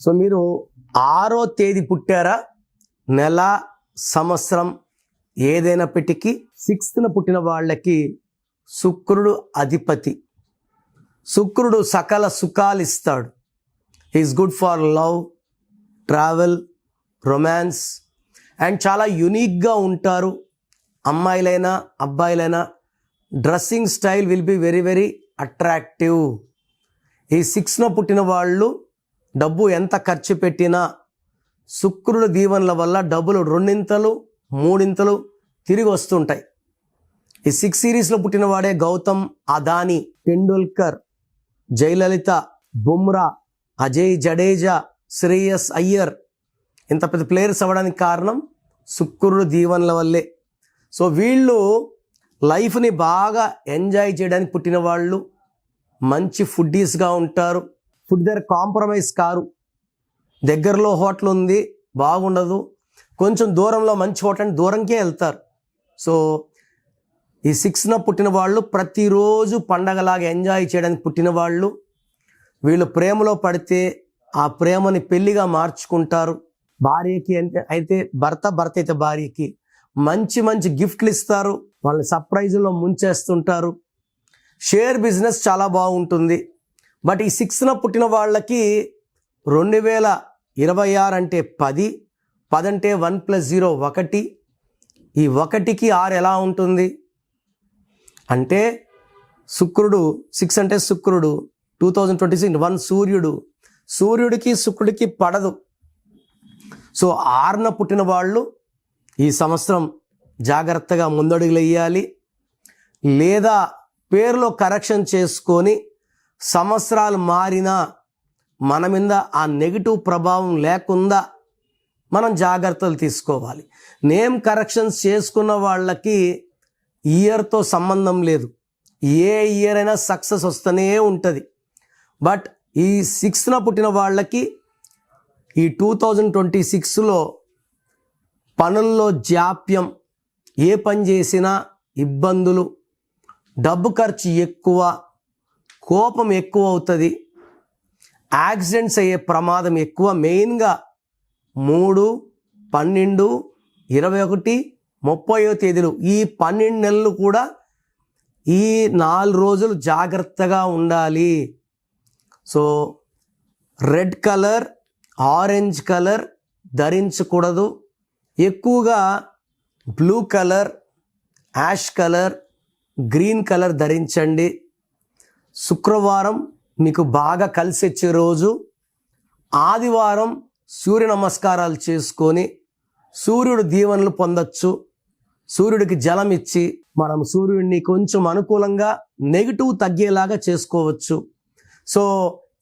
So మీరు 6వ తేదీ పుట్టారా, నెల సంవత్సరం ఏదైనప్పటికీ 6న పుట్టిన వాళ్ళకి శుక్రుడు అధిపతి. శుక్రుడు సకల సుఖాలు ఇస్తాడు. He is good for love, travel, romance and చాలా యునిక్గా ఉంటారు. అమ్మాయిలైనా అబ్బాయిలైనా dressing style will be very very attractive. ఈ 6న పుట్టిన వాళ్ళు డబ్బు ఎంత ఖర్చు పెట్టినా శుక్రుడు దీవెనల వల్ల డబ్బులు 2 3 తిరిగి వస్తుంటాయి. ఈ 6 సిరీస్లో పుట్టిన వాడే గౌతమ్ అదానీ, టెండూల్కర్, జయలలిత, బుమ్రా, అజయ్ జడేజా, శ్రేయస్ అయ్యర్ ఇంత పెద్ద ప్లేయర్స్ అవ్వడానికి కారణం శుక్రుడు దీవెనల వల్లే. సో వీళ్ళు లైఫ్ని బాగా ఎంజాయ్ చేయడానికి పుట్టిన వాళ్ళు, మంచి ఫుడ్డీస్గా ఉంటారు. ఫుడ్ దగ్గర కాంప్రమైజ్ కారు. దగ్గరలో హోటల్ ఉంది, బాగుండదు, కొంచెం దూరంలో మంచి హోటల్ అంటే దూరంకే వెళ్తారు. సో ఈ 6న పుట్టిన వాళ్ళు ప్రతిరోజు పండగలాగా ఎంజాయ్ చేయడానికి పుట్టిన వాళ్ళు. వీళ్ళు ప్రేమలో పడితే ఆ ప్రేమని పెళ్లిగా మార్చుకుంటారు. భార్యకి అయితే భర్త అయితే భార్యకి మంచి మంచి గిఫ్ట్లు ఇస్తారు, వాళ్ళని సర్ప్రైజుల్లో ముంచేస్తుంటారు. షేర్ బిజినెస్ చాలా బాగుంటుంది. బట్ ఈ 6న పుట్టిన వాళ్ళకి 2026 అంటే 10 అంటే 1 + 0 1. ఈ 1కి 6 ఎలా ఉంటుంది అంటే శుక్రుడు 6 అంటే శుక్రుడు 2026 1 సూర్యుడికి శుక్రుడికి పడదు. సో 6న పుట్టిన వాళ్ళు ఈ సంవత్సరం జాగ్రత్తగా ముందడుగులు వేయాలి, లేదా పేరులో కరెక్షన్ చేసుకొని సంవత్సరాలు మారినా మన మీద ఆ నెగిటివ్ ప్రభావం లేకుండా మనం జాగ్రత్తలు తీసుకోవాలి. నేమ్ కరెక్షన్స్ చేసుకున్న వాళ్ళకి ఇయర్తో సంబంధం లేదు, ఏ ఇయర్ అయినా సక్సెస్ వస్తూనే ఉంటుంది. బట్ ఈ 6న పుట్టిన వాళ్ళకి ఈ 2026లో పనుల్లో జాప్యం, ఏ పని చేసినా ఇబ్బందులు, డబ్బు ఖర్చు ఎక్కువ, కోపం ఎక్కువ అవుతుంది, యాక్సిడెంట్స్ అయ్యే ప్రమాదం ఎక్కువ. మెయిన్గా 3, 12, 21, 30వ తేదీలు, ఈ 12 నెలలు కూడా ఈ 4 రోజులు జాగ్రత్తగా ఉండాలి. So red colour, orange colour ధరించకూడదు. ఎక్కువగా blue colour, ash colour, green colour ధరించండి. శుక్రవారం మీకు బాగా కలిసి వచ్చే రోజు. ఆదివారం సూర్య నమస్కారాలు చేసుకొని సూర్యుడు దీవెనలు పొందొచ్చు. సూర్యుడికి జలం ఇచ్చి మనం సూర్యుడిని కొంచెం అనుకూలంగా నెగిటివ్ తగ్గేలాగా చేసుకోవచ్చు. సో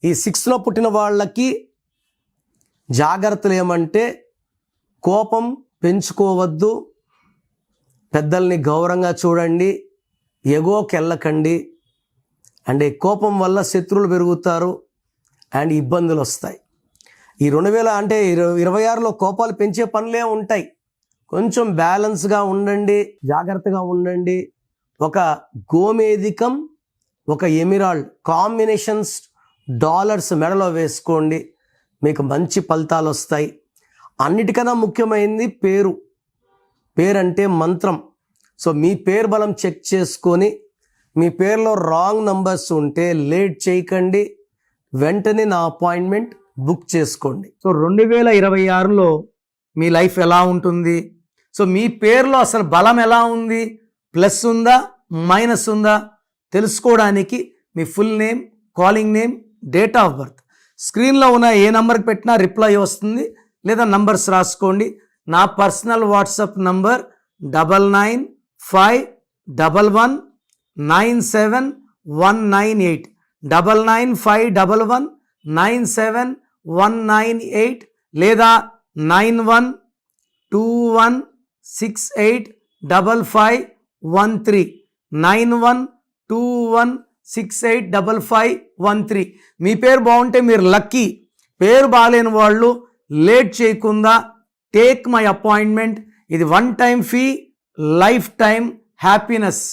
ఈ 6లో పుట్టిన వాళ్ళకి జాగ్రత్తలు ఏమంటే కోపం పెంచుకోవద్దు, పెద్దల్ని గౌరవంగా చూడండి, ఎగోకి వెళ్ళకండి. అంటే కోపం వల్ల శత్రువులు పెరుగుతారు అండ్ ఇబ్బందులు వస్తాయి. ఈ 2026లో కోపాలు పెంచే పనులే ఉంటాయి. కొంచెం బ్యాలెన్స్గా ఉండండి, జాగ్రత్తగా ఉండండి. ఒక గోమేధికం, ఒక ఎమిరాల్డ్ కాంబినేషన్స్ డాలర్స్ మెడలో వేసుకోండి, మీకు మంచి ఫలితాలు వస్తాయి. అన్నిటికన్నా ముఖ్యమైనది పేరు. పేరంటే మంత్రం. సో మీ పేరు బలం చెక్ చేసుకొని మీ పేరులో రాంగ్ నంబర్స్ ఉంటే లేట్ చేయకండి, వెంటనే నా అపాయింట్మెంట్ బుక్ చేసుకోండి. సో 2026లో మీ లైఫ్ ఎలా ఉంటుంది? సో మీ పేరులో అసలు బలం ఎలా ఉంది, ప్లస్ ఉందా మైనస్ ఉందా తెలుసుకోవడానికి మీ full name, calling name, date of birth స్క్రీన్లో ఉన్న ఏ నెంబర్కి పెట్టినా రిప్లై వస్తుంది, లేదా నంబర్స్ రాసుకోండి. నా పర్సనల్ వాట్సాప్ నంబర్ 9951197198 9951197198 లేదా 9121685513 9121685513. మీ పేరు బాగుంటే మీరు లక్కీ. పేరు బాగాలేని వాళ్ళు లేట్ చేయకుండా టేక్ మై అపాయింట్మెంట్. ఇది 1 time fee, life time happiness.